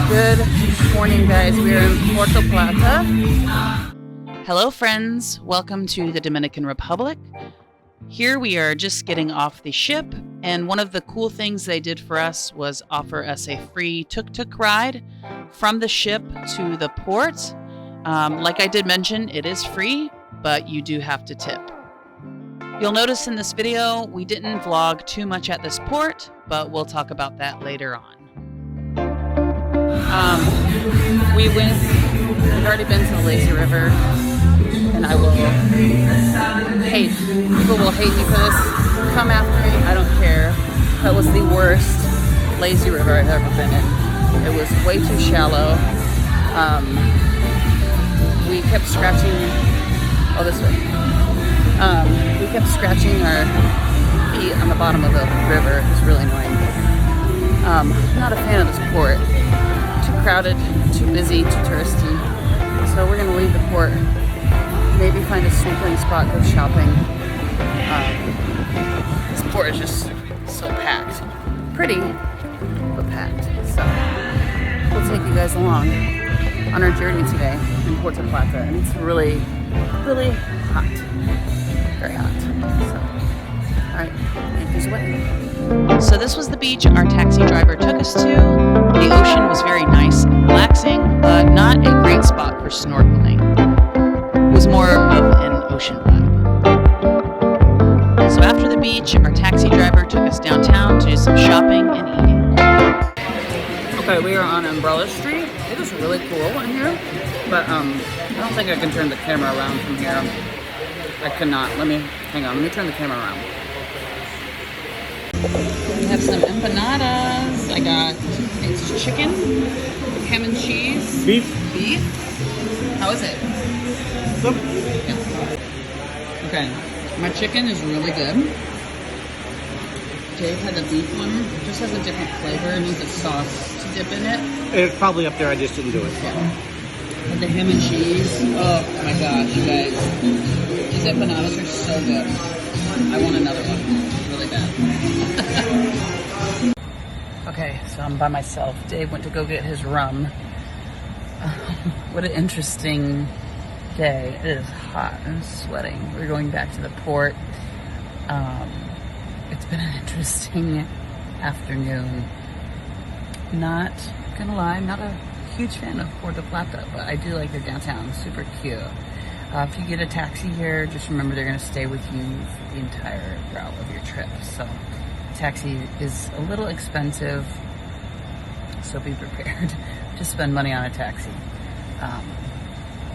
Good morning, guys. We are in Puerto Plata. Hello, friends. Welcome to the Dominican Republic. Here we are just getting off the ship, and one of the cool things they did for us was offer us a free tuk-tuk ride from the ship to the port. Like I did mention, it is free, but you do have to tip. You'll notice in this video, we didn't vlog too much at this port, but we'll talk about that later on. We've already been to the lazy river, and I will hate, people will hate me for this, come after me, I don't care. That was the worst lazy river I've ever been in. It was way too shallow. We kept scratching, this way. We kept scratching our feet on the bottom of the river. It's really annoying. I'm not a fan of this port. Too crowded, too busy, too touristy. So we're gonna leave the port, maybe find a snorkeling spot, go shopping. This port is just so packed. Pretty, but packed. So we'll take you guys along on our journey today in Puerto Plata. And it's really, really hot. Very hot. So, all right, anchors away. So this was the beach our taxi driver took us to. The ocean was very nice and relaxing, but not a great spot for snorkeling. It was more of an ocean vibe. So after the beach, our taxi driver took us downtown to do some shopping and eating. Okay, we are on Umbrella Street. It is really cool in here, but I don't think I can turn the camera around from here. I cannot. Hang on, let me turn the camera around. We have some empanadas. I got, it's chicken, ham and cheese. Beef. Beef? How is it? Yep. Yeah. Okay, my chicken is really good. Dave had the beef one. It just has a different flavor. It needs a sauce to dip in it. It's probably up there, I just didn't do it. Yeah. And the ham and cheese. Oh my gosh, you guys. These empanadas are so good. I want another one. Really bad. Okay, so I'm by myself. Dave went to go get his rum. What an interesting day. It is hot. I'm sweating. We're going back to the port. It's been an interesting afternoon. Not gonna lie, I'm not a huge fan of Puerto Plata, but I do like the downtown. Super cute. If you get a taxi here, just remember they're gonna stay with you for the entire route of your trip. So taxi is a little expensive, so be prepared to spend money on a taxi.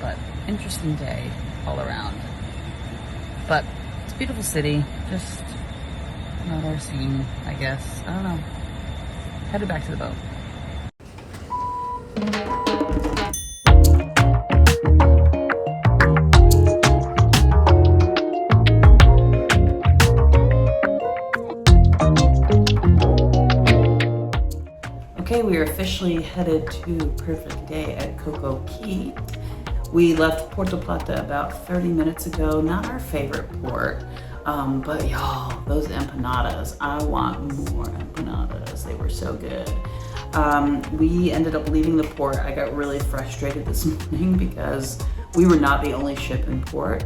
But interesting day all around. But it's a beautiful city, just not our scene, I guess. I don't know. Headed back to the boat. Okay, we are officially headed to Perfect Day at Coco Key. We left Puerto Plata about 30 minutes ago. Not our favorite port, but y'all, those empanadas, I want more empanadas. They were so good. We ended up leaving the port. I got really frustrated this morning because we were not the only ship in port.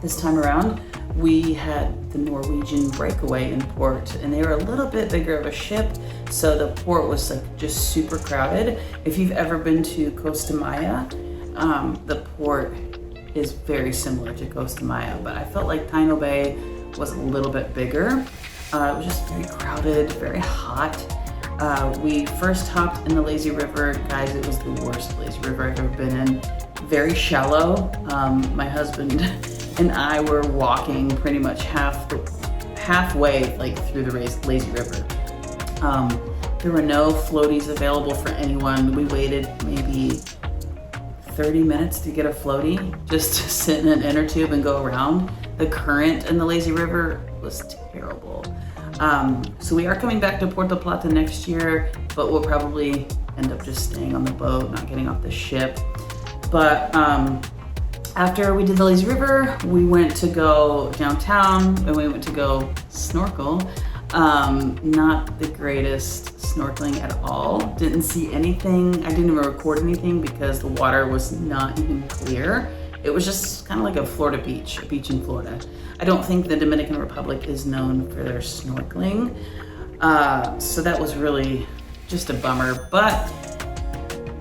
This time around, we had the Norwegian Breakaway in port, and they were a little bit bigger of a ship, so the port was like just super crowded. If you've ever been to Costa Maya, the port is very similar to Costa Maya, but I felt like Taino Bay was a little bit bigger. It was just very crowded, very hot. We first hopped in the lazy river. Guys, it was the worst lazy river I've ever been in. Very shallow. My husband and I were walking pretty much halfway like through the lazy river. There were no floaties available for anyone. We waited maybe 30 minutes to get a floatie just to sit in an inner tube and go around. The current in the lazy river was terrible. So we are coming back to Puerto Plata next year, but we'll probably end up just staying on the boat, not getting off the ship. But after we did the lazy river, we went to go downtown and we went to go snorkel. Not the greatest snorkeling at all. Didn't see anything. I didn't even record anything because the water was not even clear. It was just kind of like a beach in Florida. I don't think the Dominican Republic is known for their snorkeling. So that was really just a bummer, but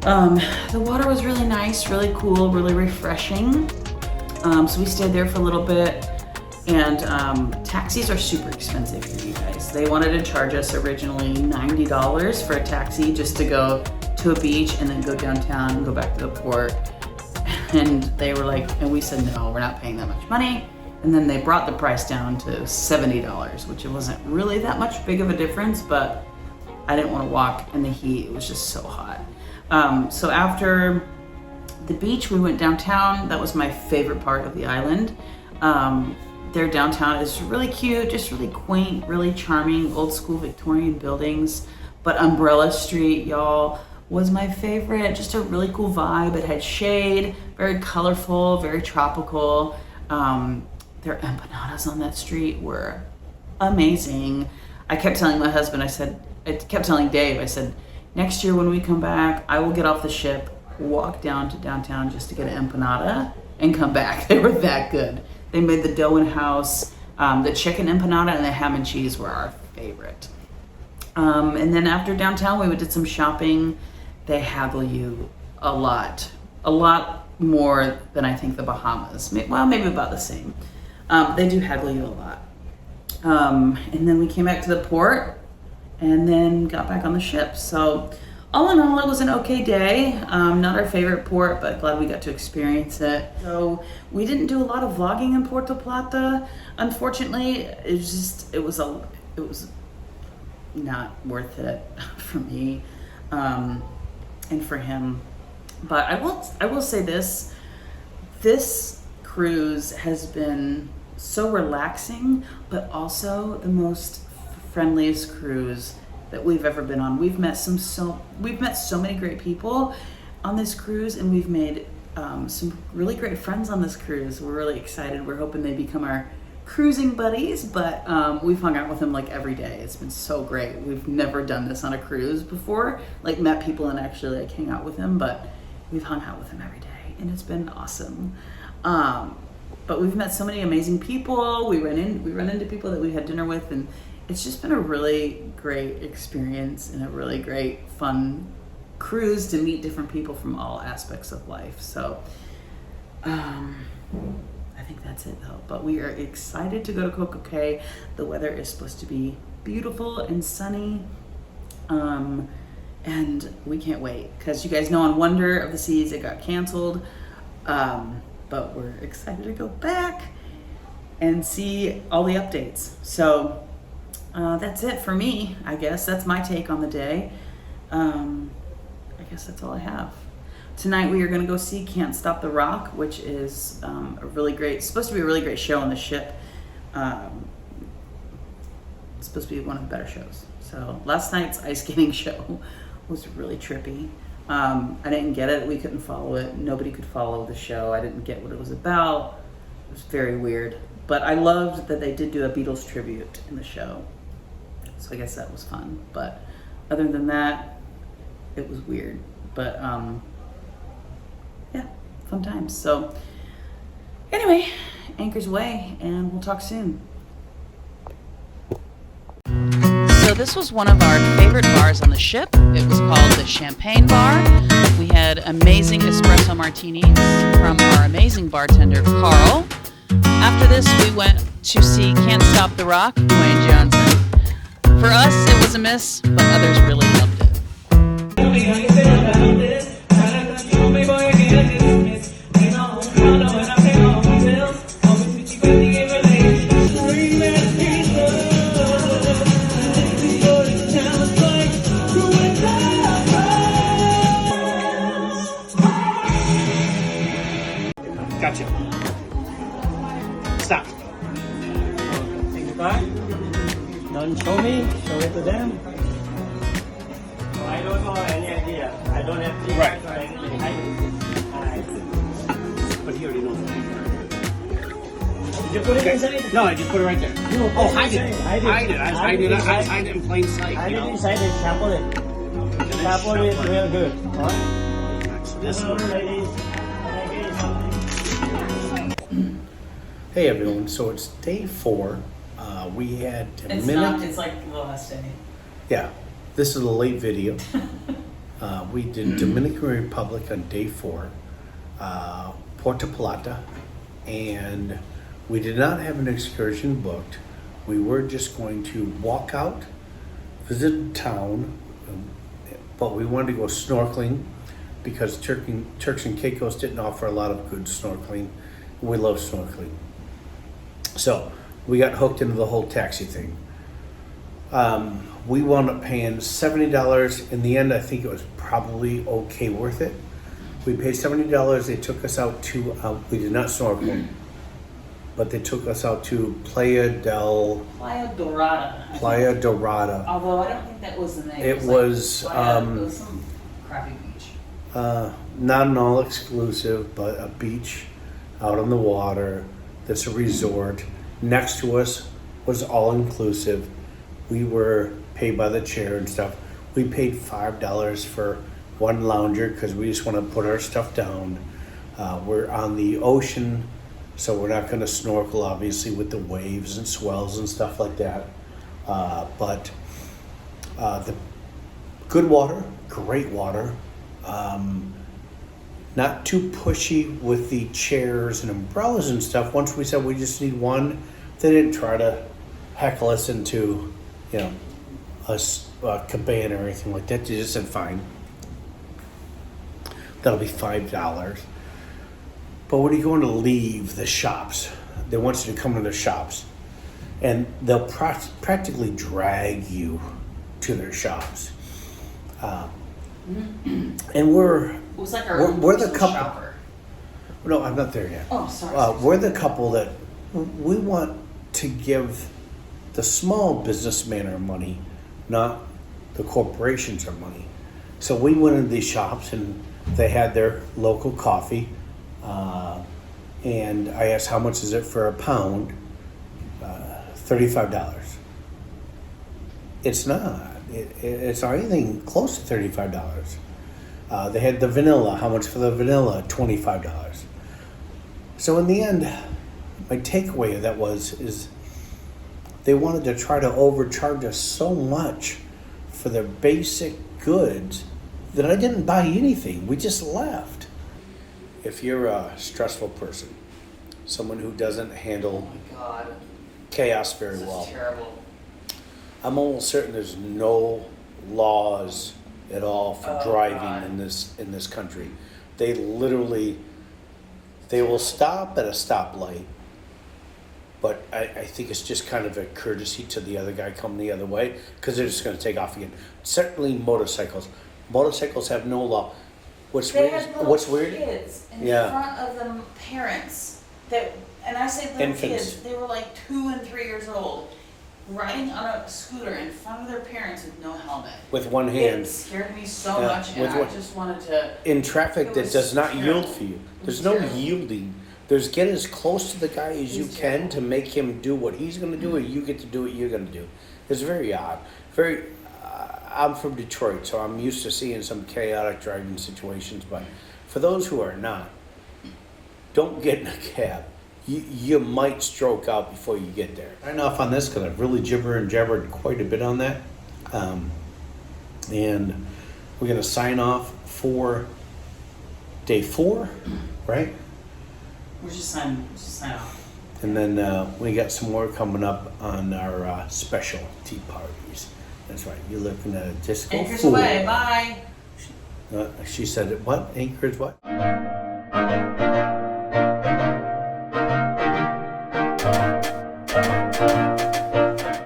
the water was really nice, really cool, really refreshing. So we stayed there for a little bit, and taxis are super expensive here, you guys. They wanted to charge us originally $90 for a taxi just to go to a beach and then go downtown and go back to the port. And they were like, and we said, no, we're not paying that much money. And then they brought the price down to $70, which it wasn't really that much big of a difference, but I didn't want to walk in the heat. It was just so hot. So after the beach, we went downtown. That was my favorite part of the island. Their downtown is really cute, just really quaint, really charming, old school Victorian buildings. But Umbrella Street, y'all, was my favorite. Just a really cool vibe. It had shade, very colorful, very tropical. Their empanadas on that street were amazing. I kept telling my husband, I kept telling Dave, I said, next year when we come back, I will get off the ship, walk down to downtown just to get an empanada and come back. They were that good. They made the dough in house. The chicken empanada and the ham and cheese were our favorite. And then after downtown, we did some shopping. They haggle you a lot more than I think the Bahamas. Well, maybe about the same. They do haggle you a lot. And then we came back to the port and then got back on the ship. So all in all, it was an okay day. Not our favorite port, but glad we got to experience it. So we didn't do a lot of vlogging in Puerto Plata. Unfortunately, it was not worth it for me and for him. But I will say this cruise has been so relaxing, but also the most friendliest cruise that we've ever been on. We've met so many great people on this cruise, and we've made some really great friends on this cruise. We're really excited. We're hoping they become our cruising buddies, but we've hung out with them like every day. It's been so great. We've never done this on a cruise before, like met people and actually like hang out with them, but we've hung out with them every day and it's been awesome. But we've met so many amazing people. We run into people that we had dinner with, and it's just been a really great experience and a really great fun cruise to meet different people from all aspects of life. So I think that's it though. But we are excited to go to Coco Cay. The weather is supposed to be beautiful and sunny. And we can't wait, because you guys know on Wonder of the Seas it got canceled. But we're excited to go back and see all the updates. So that's it for me, I guess. That's my take on the day. I guess that's all I have. Tonight we are going to go see Can't Stop the Rock, which is supposed to be a really great show on the ship. It's supposed to be one of the better shows. So last night's ice skating show was really trippy. I didn't get it. We couldn't follow it. Nobody could follow the show. I didn't get what it was about. It was very weird. But I loved that they did do a Beatles tribute in the show. So I guess that was fun. But other than that, it was weird. But yeah, fun times. So anyway, anchors away, and we'll talk soon. So this was one of our favorite bars on the ship. It was called the Champagne Bar. We had amazing espresso martinis from our amazing bartender, Carl. After this, we went to see Can't Stop the Rock, Dwayne Johnson. For us, it was a miss, but others really loved it. Gotcha. Stop. Take the car. Don't show me. Show it to them. I don't know any idea. I don't have the Right. or anything. But he already knows. Did you put it inside? No, I just put it right there. No, Oh, put hide it. inside. Hide it. I hide it in plain sight. Hide You it know? inside and shuffle it. Shuffle it real good. Alright? So this Hello, one. ladies. Can I get you something? Hey everyone, so it's day 4. We had It's not, it's like the last day. Yeah, this is a late video. We did Dominican Republic on day 4, Puerto Plata, and we did not have an excursion booked. We were just going to walk out, visit the town, but we wanted to go snorkeling because Turks and Caicos didn't offer a lot of good snorkeling. We love snorkeling. So we got hooked into the whole taxi thing. We wound up paying $70. In the end, I think it was probably okay worth it. We paid $70. They took us out to, we did not snorkel, but they took us out to Playa Dorada. Dorada. Although I don't think that was the name. It like was, Playa, it was some crappy beach. Not an all-exclusive, but a beach out on the water that's a resort. Next to us was all-inclusive. We were paid by the chair and stuff. We paid $5 for one lounger because we just want to put our stuff down. We're on the ocean, so we're not going to snorkel, obviously, with the waves and swells and stuff like that. But the good water, great water. Not too pushy with the chairs and umbrellas and stuff. Once we said we just need one, they didn't try to heckle us into, you know, a cabana or anything like that. They just said fine. That'll be $5. But when you're going to leave the shops, they want you to come to their shops, and they'll practically drag you to their shops. And It was like our we're the personal couple. shopper. No, I'm not there yet. Oh, sorry. We're the couple that we want to give the small businessman our money, not the corporations our money. So we went into these shops and they had their local coffee. And I asked, how much is it for a pound? $35. It's not. It's not anything close to $35. They had the vanilla. How much for the vanilla? $25. So in the end, my takeaway of that is they wanted to try to overcharge us so much for their basic goods that I didn't buy anything. We just left. If you're a stressful person, someone who doesn't handle Oh my God. chaos very This is well, terrible. I'm almost certain there's no laws at all for Oh, driving God. in this country. They literally, they will stop at a stoplight, but I think it's just kind of a courtesy to the other guy coming the other way because they're just going to take off again. Certainly motorcycles. Motorcycles have no law. What's They weird? had little What's weird? kids in Yeah. front of the parents that, and I say little Infants. kids, they were like 2 and 3 years old, riding on a scooter in front of their parents with no helmet. With one It hand. scared me so Yeah, much, and with I one- just wanted to. In traffic It that was does not terrible. yield for you. There's was no terrible. yielding. There's get as close to the guy as you It's can terrible. to make him do what he's going to do, or you get to do what you're going to do. It's very odd. Very. I'm from Detroit, so I'm used to seeing some chaotic driving situations. But for those who are not, don't get in a cab. You might stroke out before you get there. Sign off on this because I've really jabbered quite a bit on that, and we're going to sign off for day 4, right? We're just sign off. And then we got some more coming up on our special tea parties. That's right. You're looking at a disco Anchors fool. away. Bye. She said, what? Anchors what?